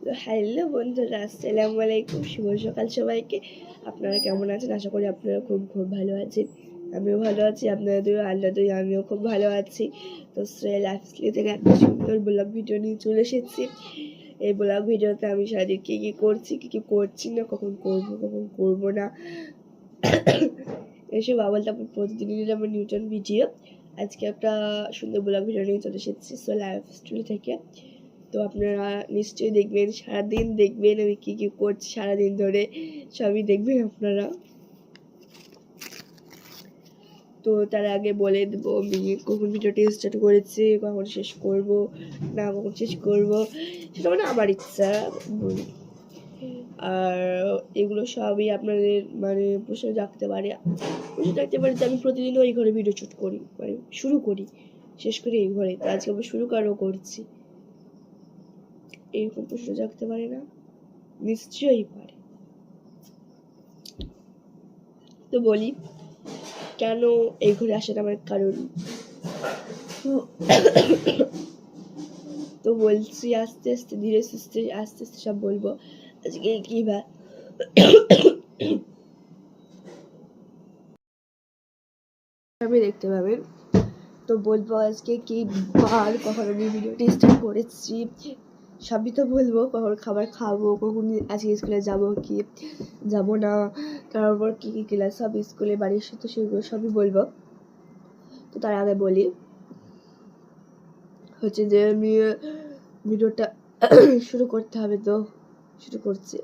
Hello বন্ধুরা, আসসালামু আলাইকুম। শুভ সকাল সবাইকে। আপনারা কেমন আছেন? আশা করি আপনারা খুব খুব ভালো আছেন। আমিও ভালো আছি, আপনাদের আল্লাহ দয়া আমিও খুব ভালো আছি। তো লাইফস্টাইল থেকে একটা সুন্দর ব্লগ ভিডিও নিয়ে চলে এসেছি। এই ব্লগ ভিডিওতে আমি সারাদিন কী কী করছি, কী কী করছি না, কখন করব কখন করব না, এসব বলতে আপনার প্রতিদিনের আমার নিউটন ভিডিও। আজকে একটা সুন্দর ব্লগ ভিডিও নিয়ে চলে এসেছি লাইফস্টাইল থেকে। তো আপনারা নিশ্চয়ই দেখবেন, সারাদিন দেখবেন আমি কী কী করছি সারাদিন ধরে, সবই দেখবেন আপনারা। তো তার আগে বলে দেবো আমি কখন ভিডিওটি স্টার্ট করেছি, কখন শেষ করব না কখন শেষ করব সেটা মানে আমার ইচ্ছা। আর এগুলো সবই আপনাদের মানে প্রশ্ন জাগতে পারে যে আমি প্রতিদিন ওই ঘরে ভিডিও শুট করি, মানে শুরু করি শেষ করি এই ঘরে। তো আজকে আমি শুরু করছি, এরকম প্রশ্ন জাগতে পারে না? নিশ্চয়ই পারে। তো বলি কেন এই ঘরে আসার আমার কারণ। তো বলছি আস্তে আস্তে ধীরে সুস্থে আস্তে আস্তে সব বলবো। আজকে কি দেখতে পাবেন। তো বলবো আজকে কি বার, কখন আমি ভিডিওটি স্টার্ট করেছি সবই তো বলবো। কখন খাবার খাবো, কখন আজকে স্কুলে যাবো কি যাবো না, তারপর কি কি ক্লাস সব স্কুলে বাড়ির সাথে সেগুলো সবই বলবো। তো তার আগে বলি হচ্ছে যে আমি ভিডিওটা শুরু করতে হবে। তো শুরু করছি।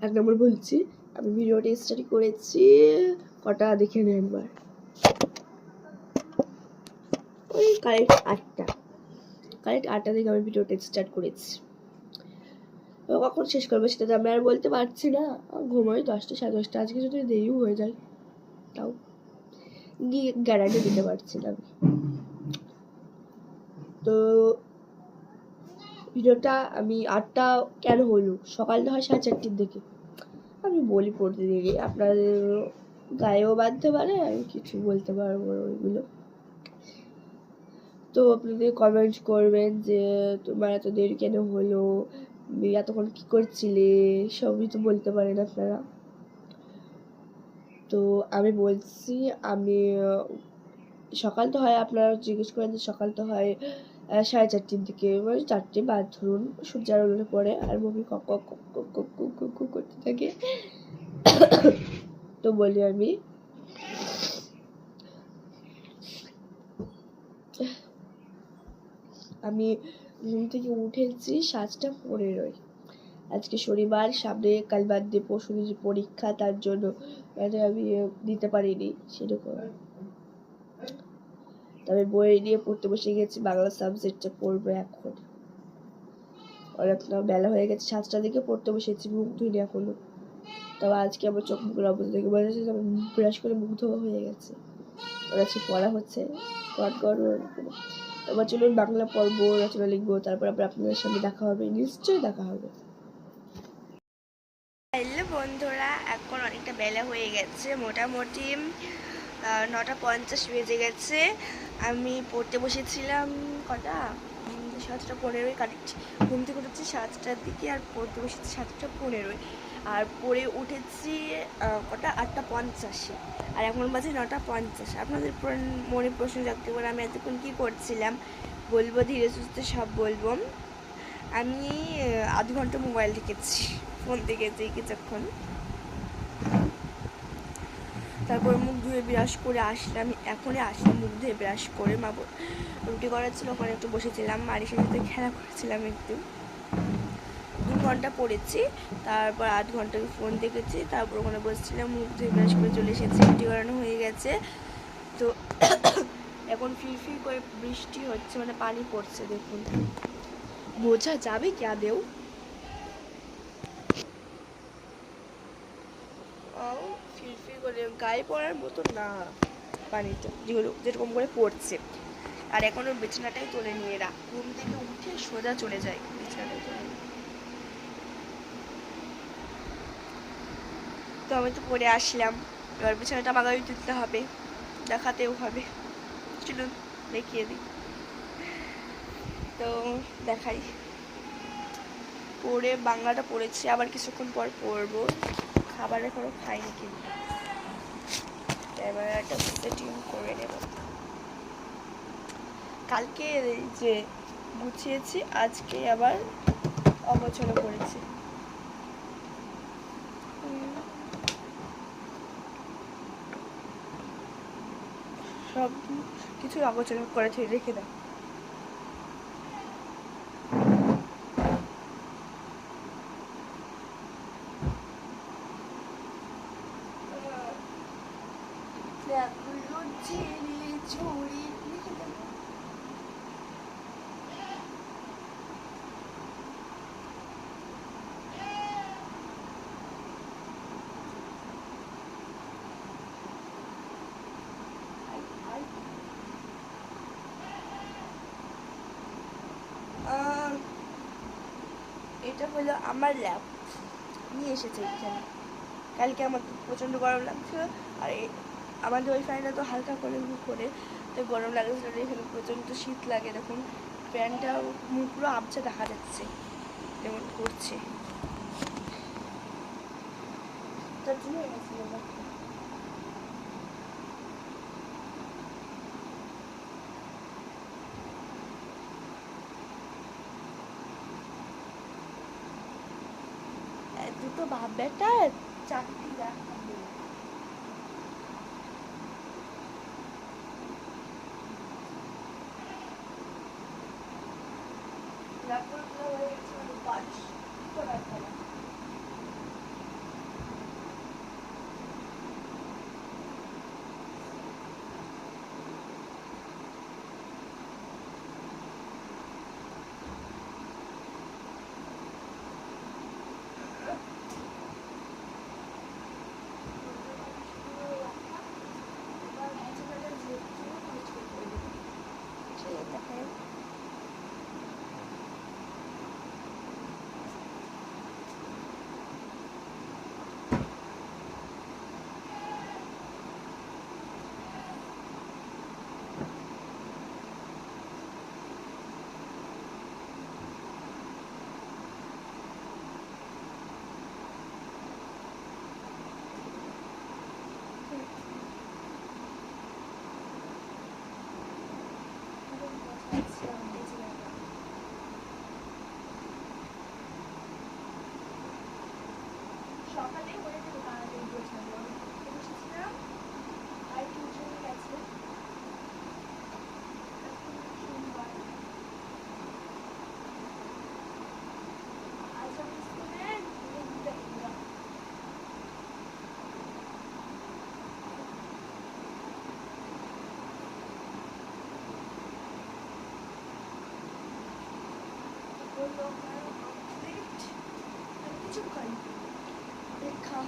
এক নম্বর বলছি আমি ভিডিওটা স্টার্ট করেছি কটা দেখে নেন একবার, ওই কারেক্ট 8টা থেকে আমি ভিডিওটা স্টার্ট করেছি। কখন শেষ করবো সেটা তো আমি আর বলতে পারছি না। ঘুমোই 10টা 10:30, আজকে যদি দেরিও হয়ে যায় তাও গিয়ে গ্যারান্টি দিতে পারছি না আমি। তো ভিডিওটা আমি 8টা কেন হলো, সকালটা হয় 4:30 দিকে। আমি বলি প্রতিদিনই, আপনাদের গায়েও বাঁধতে পারে, আমি কিছু বলতে পারবো ওইগুলো। তো আপনাদের কমেন্ট করবেন যে তোমার এত দেরি কেন হলো, এতক্ষণ কী করছিলে, সবই তো বলতে পারেন আপনারা। তো আমি বলছি আমি সকাল তো হয়, আপনারা জিজ্ঞেস করেন যে সকাল তো হয় 4:30 দিকে, মানে 4টে বাদ ধরুন, সূর্যার উঠে পড়ে আর মমি কক কক কক কক কক কক করতে থাকে। তো বলি আমি ঘুম থেকে উঠেছি 7:15। আজকে শনিবার, সামনে কাল বাদ দিয়ে পরশু যে পরীক্ষা, তার জন্য মানে আমি দিতে পারিনি সেরকম। তবে বই নিয়ে পড়তে বসে গেছি, বাংলা সাবজেক্টটা পড়বো এখন। অনেকটা বেলা হয়ে গেছে, 7টার দিকে পড়তে বসেছি, মুখ ধুইনি এখনো। তবে আজকে আমার চোখ মুখের অবস্থা দেখে বোঝা যাচ্ছে আমি ব্রাশ করে মুখ ধোয়া হয়ে গেছে। আজকে পড়া হচ্ছে এবার চলুন বাংলা পড়বো, রচনা লিখবো, তারপর আবার আপনাদের সামনে দেখা হবে, নিশ্চয়ই দেখা হবে। হ্যালো বন্ধুরা, এখন অনেকটা বেলা হয়ে গেছে, মোটামুটি 9:50 বেজে গেছে। আমি পড়তে বসেছিলাম কটা 7:15 কারেক্ট। ঘুম থেকে উঠেছি 7টার দিকে আর পড়তে বসেছি 7:15, আর পড়ে উঠেছি কটা 8:50, আর এখন বাজে 9:50। আপনাদের মনে প্রশ্ন জাগতে পারে আমি এতক্ষণ কী করছিলাম। বলবো ধীরে সুস্থে সব বলবো। আমি আধ ঘন্টা মোবাইল দেখেছি, ফোন দেখেছি কিছুক্ষণ, তারপর মুখ ধুয়ে ব্রাশ করে আসলাম। এখনই আসলাম মুখ ধুয়ে ব্রাশ করে, মা রুটি করার ছিল, ওখানে একটু বসেছিলাম, মারিসের সাথে খেলা করেছিলাম একটু। 2 ঘন্টা পড়েছি, তারপর আধ ঘন্টা ফোন দেখেছি, তারপর ওখানে বসেছিলাম, মুখ ধুয়ে ব্রাশ করে চলে এসেছি, রুটি করানো হয়ে গেছে। তো এখন ফিরফির করে বৃষ্টি হচ্ছে, মানে পানি পড়ছে, দেখুন বোঝা যাবে কি আদেও? ফিরফির করে গায়ে পড়ার মতো না পানিটা, যেরকম করে পড়ছে। আর এখনো বিছানাটাই তোলে নিয়ে এরা, ঘুম থেকে উঠে সোজা চলে যায় বিছানাটাই তোলে। তো আমি তো পড়ে আসলাম, এবার বিছানাটা বাগাই তুলতে হবে, দেখাতেও হবে। চলুন দেখিয়ে দিই। তো দেখাই, পড়ে বাংলাটা পড়েছি, আবার কিছুক্ষণ পর পড়বো। খাবার এখনো খাইনি কিন্তু এবার একটা সেটিং করে নেব। কালকে যে গুছিয়েছি আজকে আবার অগোছালো করেছি। সব কিছু অগোছালো করে রেখে দাও। এটা হলো আমার ল্যাব, নিয়ে এসেছে এখানে। কালকে আমার প্রচণ্ড গরম লাগছিল, আর আমাদের ওই ফ্যানটা তো হালকা করে করে তো গরম লাগছিল, এখানে প্রচণ্ড শীত লাগে। দেখুন ফ্যানটা মুখ পুরো আবছা দেখা যাচ্ছে যেমন করছে। দুটো বাপ বেটা চাকরি দেখাবো। সকালে হয়ে যাবে, তাড়াতাড়ি গোছানো এসেছিলাম আর টিউশনে গেছে। আজ আমি স্কুলে কিছুক্ষণ দেখা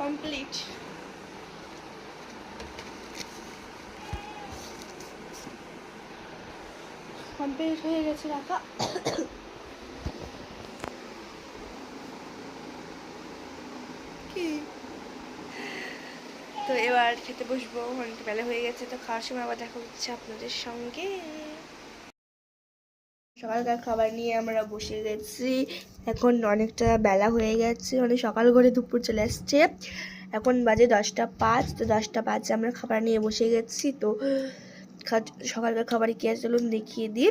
কমপ্লিট। কমপ্লিট হয়ে গেছে রাখা। কি তো এবার খেতে বসবো, অনেক বেলা হয়ে গেছে, তো খাওয়ার সময় আবার দেখা হচ্ছে আপনাদের সঙ্গে। সকালকার খাবার নিয়ে আমরা বসে গেছি, এখন অনেকটা বেলা হয়ে গেছে, অনেক সকাল করে দুপুর চলে আসছে। এখন বাজে 10টা 5, তো 10টা 5 আমরা খাবার নিয়ে বসে গেছি। তো সকালকার খাবারে কি আছে চলুন দেখিয়ে দিই।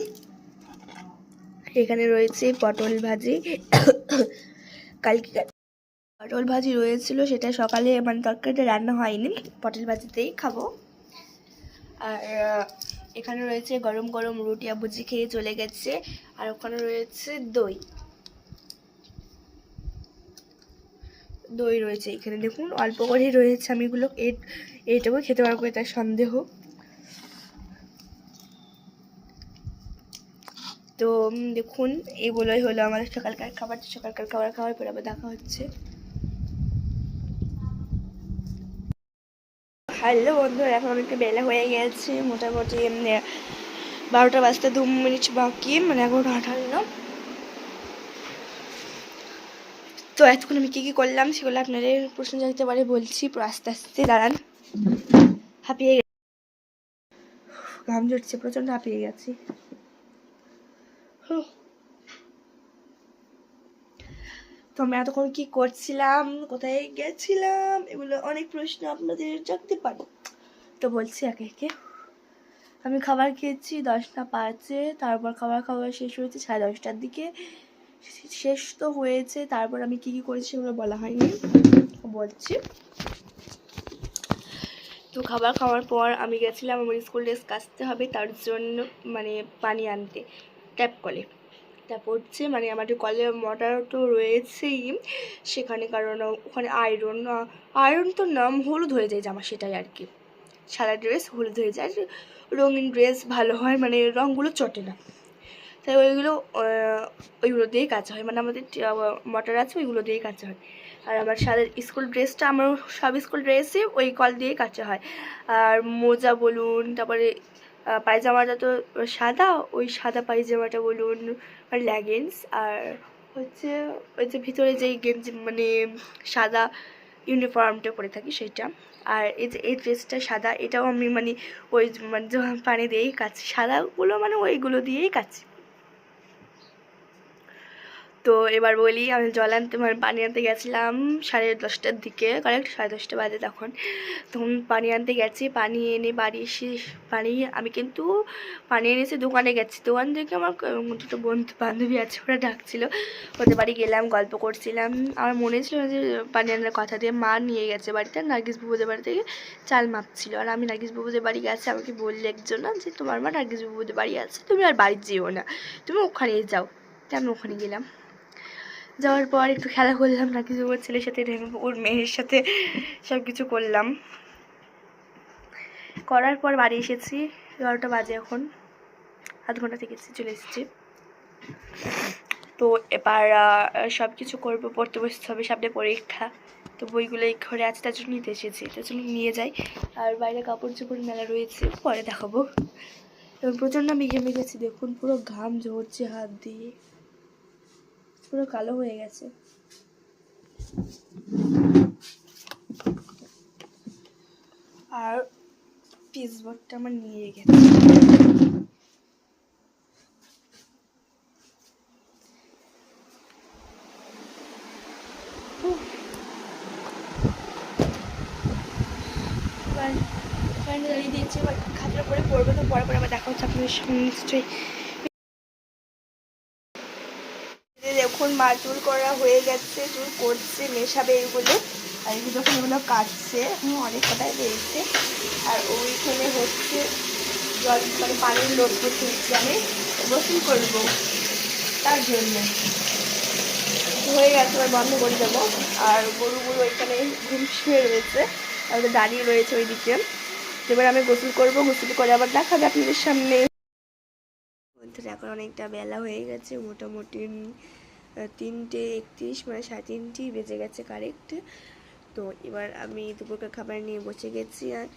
এখানে রয়েছে পটল ভাজি, কালকে পটল ভাজি রয়েছিল, সেটা সকালে মানে তরকারিটা রান্না হয়নি, পটল ভাজিতেই খাবো। আর এখানে রয়েছে গরম গরম রুটি, আবুজি খেয়ে চলে গেছে। আর ওখানে রয়েছে দই, দই রয়েছে এখানে, দেখুন অল্প করেই রয়েছে, আমি এগুলো এইটুকু খেতে পারবো এটা সন্দেহ। তো দেখুন এগুলোই হলো আমাদের সকালকার খাবার। সকালকার খাবার খাওয়ার পর আবার দেখা হচ্ছে। হ্যালো বন্ধুরা, এখন অনেকটা বেলা হয়ে গেছে, মোটামুটি 12টা বাজতে 2 মিনিট বাকি, মানে 11:58। তো এতক্ষণ আমি কী করলাম সেগুলো আপনাদের প্রশ্ন জানতে পারে বলছি, আস্তে আস্তে দাঁড়ান। হাঁপিয়ে ঘাম ঝরছে, প্রচণ্ড হাঁপিয়ে গেছি। তো আমি এতক্ষণ কি করছিলাম, কোথায় গেছিলাম, এগুলো অনেক প্রশ্ন আপনাদের জানতে পারে। তো বলছি একে একে। আমি খাবার খেয়েছি 10টা 5-এ, তারপর খাবার শেষ হয়েছে 10:30টার দিকে। শেষ তো হয়েছে, তারপর আমি কি করেছি সেগুলো বলা হয়নি, বলছি। তো খাবার খাওয়ার পর আমি গেছিলাম আমার স্কুল ড্রেস কাচতে হবে, তার জন্য মানে পানি আনতে ট্যাপ কলে। ট্যাপ হচ্ছে মানে আমাদের কলে মোটর তো রয়েছেই সেখানে, কারণ ওখানে আয়রন তো নাম হলুদ হয়ে যায় জামা, সেটাই আর কি। সাদা ড্রেস হলুদ হয়ে যায়, রঙিন ড্রেস ভালো হয়, মানে রঙগুলো চটে না, তাই ওইগুলো দিয়েই কাচা হয়, মানে আমাদের মোটর আছে ওইগুলো দিয়েই কাচা হয়। আর আমার সাদা স্কুল ড্রেসটা, আমার সব স্কুল ড্রেসই ওই কল দিয়েই কাচা হয়। আর মোজা বলুন, তারপরে পায়জামাটা তো সাদা, ওই সাদা পায়জামাটা বলুন, আর লেগিংস, আর হচ্ছে ওই যে ভিতরে যেই গেঞ্জি মানে সাদা ইউনিফর্মটা পরে থাকি সেটা। আর এই যে এই ড্রেসটা সাদা, এটাও আমি মানে ওই মানে পানি দিয়েই কাচি, সাদাগুলো মানে ওইগুলো দিয়েই কাচি। তো এবার বলি, আমি জল আনতে মানে পানি আনতে গেছিলাম 10:30টার দিকে, কারেক্ট 10:30 বাজে তখন পানি আনতে গেছি। পানি এনে বাড়ি এসে আমি কিন্তু পানি এনেছি, দোকানে গেছি, দোকান থেকে আমার দুটো বান্ধবী আছে, ওরা ডাকছিল, ওদের বাড়ি গেলাম, গল্প করছিলাম। আমার মনে ছিল যে পানি আনার কথা দিয়ে মা নিয়ে গেছে বাড়িতে, নার্গিস বুবুদের বাড়ি থেকে চাল মাপছিল। আর আমি নার্গিস বুবুদের বাড়ি গেছি, আমাকে বললে একজন না যে তোমার মা নার্গিস বুবুদের বাড়ি আছে, তুমি আর বাড়ি যেও না, তুমি ওখানেই যাও। তাই আমি ওখানে গেলাম। যাওয়ার পর একটু খেলা করলাম নার্গিস বুবুর ছেলের সাথে, ওর মেয়ের সাথে সব কিছু করলাম। করার পর বাড়ি এসেছি 11টা বাজে, এখন আধ ঘন্টা থেকে চলে এসেছি। তো এবার সব কিছু করবো, পড়তে বসতে হবে, সামনে পরীক্ষা। তো বইগুলো এই ঘরে আছে, তার জন্য নিতে এসেছি, তার জন্য নিয়ে যাই। আর বাইরে কাপড় চোপড় মেলা রয়েছে, পরে দেখাবো। এবং প্রচণ্ড আমি ঘেমে গেছি, দেখুন পুরো ঘাম ঝরছে হাত দিয়ে, পুরো কালো হয়ে গেছে। আর পিসবোর্ডটা আমার নিয়ে গেছে। দাঁড়িয়ে দিয়েছি, এবার খাতার উপরে পড়বো, তো পরে আবার দেখা হচ্ছে আপনাদের সঙ্গে নিশ্চয়ই। দেখুন মা চুল করা হয়ে গেছে, চুল করছে, মেশাবে এগুলো, আর এগুলো যখন এগুলো কাটছে অনেক কথাই রয়েছে। আর ওইখানে হচ্ছে জল মানে পানির লোড করতে হচ্ছে, আমি গোসল করবো তার জন্য হয়ে গেছে, এবার বন্ধ করে দেবো। আর গরুগুলো এখানে ঘুম শুয়ে রয়েছে, আর দাঁড়িয়ে রয়েছে ওইদিকে। এবার আমি গোসল করবো, গোসল করে আবার দেখাবে আপনাদের সামনে। এখন অনেকটা বেলা হয়ে গেছে, মোটামুটি 3:31, মানে 3:30 বেজে গেছে কারেক্ট। তো এবার আমি দুপুরকার খাবার নিয়ে বসে গেছি, আর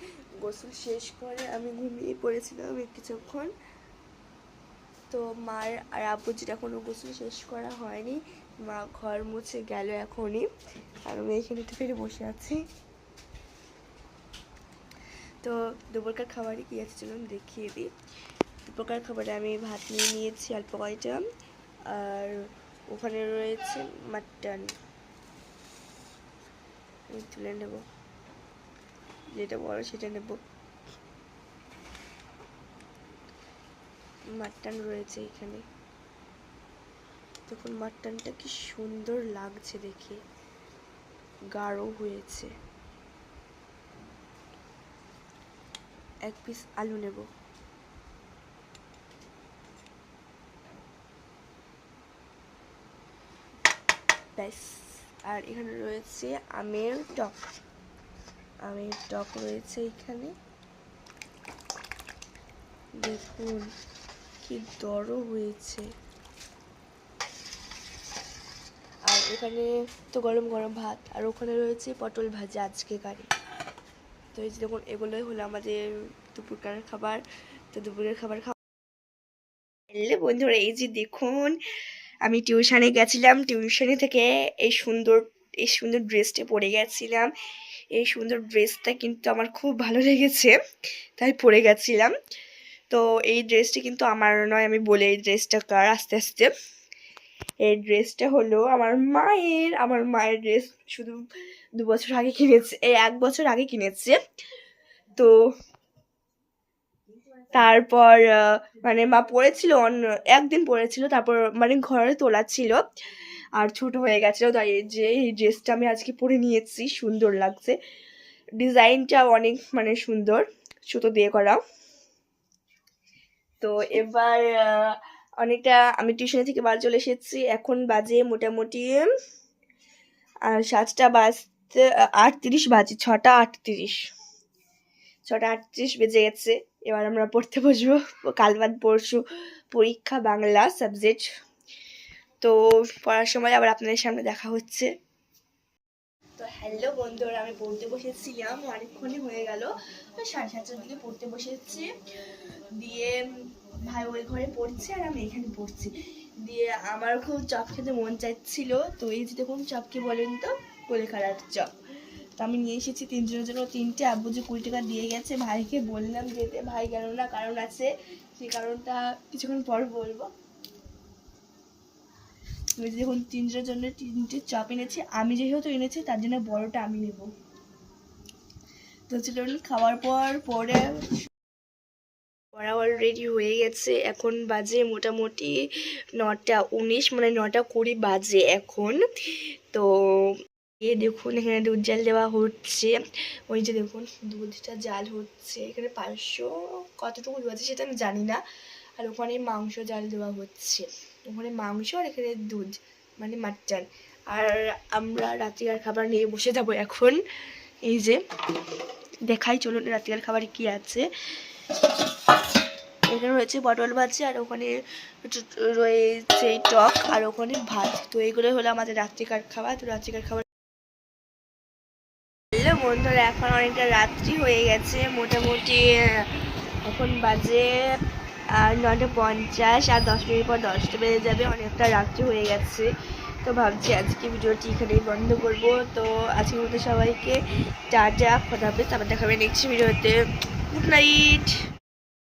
গোসল শেষ করে আমি ঘুমিয়ে পড়েছিলাম কিছুক্ষণ। তো মার আর আব্বুর যেটা এখনও গোসল শেষ করা হয়নি, মা ঘর মুছে গেল এখনই, আর আমি এখানে একটু ফিরে বসে আছি। তো দুপুরকার খাবারই কী আছে চলুন দেখিয়ে দিই। দুপুরকার খাবারে আমি ভাত নিয়ে নিয়েছি অল্প কয়টা, আর ওখানে রয়েছে মাটন, তুলে নেব, যেটা বড় সেটা নেব। মাটন রয়েছে এখানে, দেখুন মাটনটা কি সুন্দর লাগছে দেখে, গাঢ় হয়েছে। এক পিস আলু নেব, ব্যাস আর এখানে রয়েছে আমের টক রয়েছে এখানে। দেখুন কি দর হয়েছে। আর এখানে তো গরম গরম ভাত, আর ওখানে রয়েছে পটল ভাজা আজকে কারি। তো এই যে দেখুন এগুলোই হলো আমাদের দুপুরকার খাবার। তো দুপুরের খাবার হ্যালো বন্ধুরা, এই যে দেখুন আমি টিউশনে গেছিলাম, টিউশনি থেকে এই সুন্দর ড্রেসটা পরে গেছিলাম। এই সুন্দর ড্রেসটা কিন্তু আমার খুব ভালো লেগেছে, তাই পরে গেছিলাম। তো এই ড্রেসটা কিন্তু আমার নয়, আমি বলে এই ড্রেসটা কার আস্তে আস্তে। এই ড্রেসটা হলো আমার মায়ের ড্রেস। শুধু 2 বছর আগে কিনেছে, 1 বছর আগে কিনেছে। তো তারপর মানে মা পরেছিল, একদিন পরেছিল, তারপর মানে ঘরে তোলা ছিল আর ছোট হয়ে গেছিলো, তাই যে এই ড্রেসটা আমি আজকে পরে নিয়েছি। সুন্দর লাগছে, ডিজাইনটা অনেক মানে সুন্দর, সুতো দিয়ে করা। তো এবার অনেকটা আমি টিউশন থেকে বাড়ি চলে এসেছি। এখন বাজে মোটামুটি 7টা বাজতে 38 বাজে, 6টা 38 বেজে গেছে। এবার আমরা পড়তে বসবো, কাল বাদ পরশু পরীক্ষা বাংলা সাবজেক্ট। তো পড়ার সময় আবার আপনাদের সামনে দেখা হচ্ছে। তো হ্যালো বন্ধুরা, আমি পড়তে বসেছিলাম, অনেকক্ষণই হয়ে গেল, 7:30টার দিকে পড়তে বসেছি। দিয়ে ভাই ওই ঘরে পড়ছে আর আমি এখানে পড়ছি। দিয়ে আমার খুব চপ খেতে মন চাইছিল। তো এই যে দেখুন চপ কি বলেন তো, কলকাতার চপ। তো আমি নিয়ে এসেছি 3 জনের জন্য 3টে। আব্বু যে 20 টাকা দিয়ে গেছে, ভাইকে বললাম যেতে, ভাই গেল না, কারণ আছে, সেই কারণটা কিছুক্ষণ পর বলবো। দেখুন 3 জনের জন্য 3টে চপ এনেছি। আমি যেহেতু এনেছি তার জন্য বড়টা আমি নেব। তো চলুন খাওয়ার পর পরে পড়া অলরেডি হয়ে গেছে। এখন বাজে মোটামুটি 9:19, মানে 9:20 বাজে এখন। তো দেখুন এখানে দুধ জাল দেওয়া হচ্ছে। ওই যে দেখুন দুধটা জাল হচ্ছে। এখানে 500 কতটুকু দুধ আছে সেটা আমি জানি না। আর ওখানে মাংস জাল দেওয়া হচ্ছে, ওখানে মাংস আর এখানে দুধ মানে মাটন। আর আমরা রাত্রিকার খাবার নিয়ে বসে যাবো এখন। এই যে দেখাই, চলুন রাত্রিকার খাবারে কি আছে। এখানে রয়েছে পটল ভাজি, আর ওখানে রয়েছে টক, আর ওখানে ভাত। তো এইগুলো হলো আমাদের রাত্রিকার খাবার। তো রাত্রিকার খাবার হ্যালো বন্ধুরা, এখন অনেকটা রাত্রি হয়ে গেছে, মোটামুটি এখন বাজে 9:50, আর 10 মিনিট পর 10টা বেজে যাবে। অনেকটা রাত্রি হয়ে গেছে। তো ভাবছি আজকে ভিডিওটি এখানেই বন্ধ করব। তো আজকের মতো সবাইকে টাটা, খোদা হাফেজ, আবার দেখাবে নেক্সট ভিডিওতে। Good night.